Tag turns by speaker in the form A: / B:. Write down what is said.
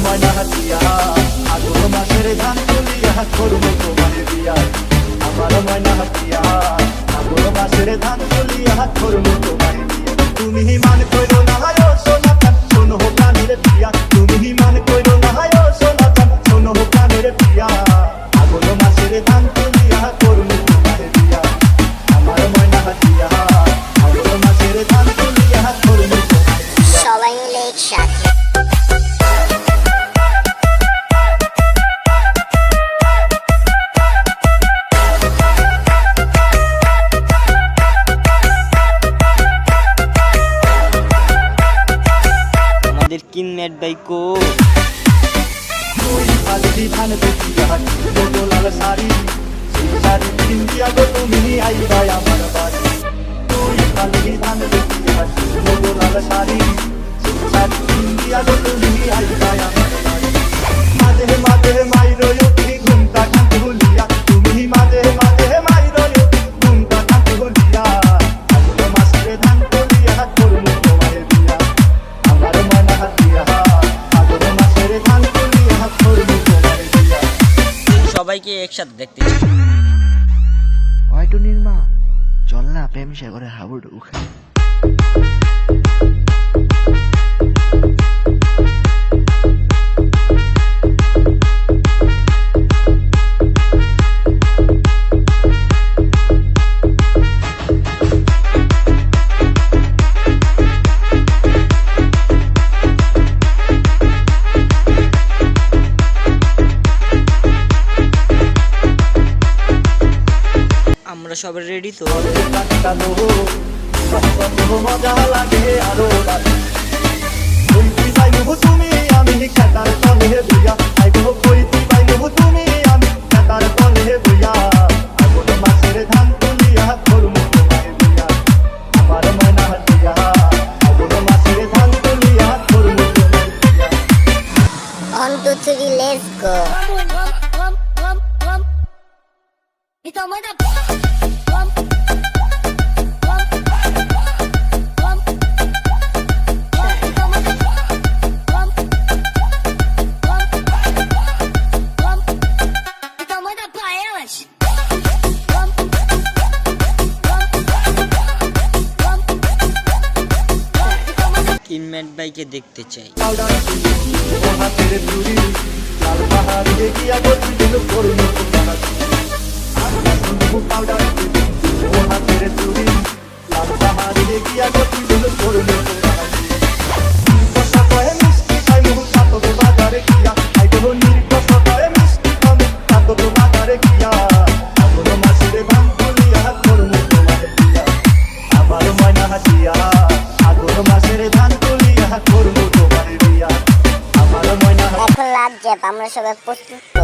A: ময়না হাতিয়া আগুন মাসের ধান তুলিয়া করবো তোমার বিয়া আমার ময়না হাতিয়া আগুন মাসের ধান তুলিয়া করবো তোমার বিয়া তুমি মান কইরো না হায় সোনা চাঁদ শোনো প্রাণের প্রিয়া তুমি মান কইরো না হায় সোনা চাঁদ শোনো প্রাণের প্রিয়া আগুন মাসের ধান তুলিয়া করবো তোমার বিয়া আমার ময়না হাতিয়া আগুন মাসের ধান তুলিয়া করবো
B: সবাই মিলে একসাথে
C: আমাদের কিনমেট বাইকো
A: আলদি ধান দেখিয়া লাল শাড়ি শাড়ি পিন্দিয়া গো তুমি আইবা আমার বাড়ি তুই আলদি ধান দেখিয়া লাল শাড়ি শাড়ি পিন্দিয়া গো তুমি আইবা আমার বাড়ি মাঝে মাঝে মাইরো উঠি ঘুমটা খাতে ভুলিয়া তুমি মাঝে মাঝে মাইরো উঠি ঘুমটা খাতে ভুলিয়া আগুন মাসে ধান তুলিয়া করবো তোমার বিয়া আমার ময়না হাতিয়া আগুন মাসের ধান তুলিয়া করবো তোমার বিয়া
C: সবাইকে একসাথে দেখতে চাই।
D: হয়তো নির্মা চল না প্রেম সাগরে হাবুডুবু খাই
C: আমরা সবাই রেডি তো
A: মজা লাগে আরো তুমি আমি খেতার তলে বুয়া আইগো কইতি পাইবো তুমি আমি খেতার তলে বুয়া আগুন মাসের ধান তুলিয়া করবো তোমার বিয়া আমার ময়না হাতিয়া আগুন মাসের ধান তুলিয়া করবো তোমার বিয়া
B: 1 2 3 লেটস গো
C: কিনমেট বাইকে দেখতে চাই।
A: হাতের চুরি লাল পাহাড়ি দেখিয়া গতি দিল করুন পাউডার ও হাতের চুরি লাল পাহাড়ি দেখিয়া গতি দিল করুন মিষ্টি খাই মুখ সাত বাজারে গিয়া আইগো নির্কষ কয়ে মিষ্টি খাই সাত বাজারে গিয়া আগুন মাসের ধান তুলিয়া করুন তোমার বিয়া আমার ময়না হাতিয়া আগুন মাসের ধান তুলিয়া করবো তোমার বিয়া আমার ময়না
B: এখন লাগছে আমরা সবাই প্রস্তুত তো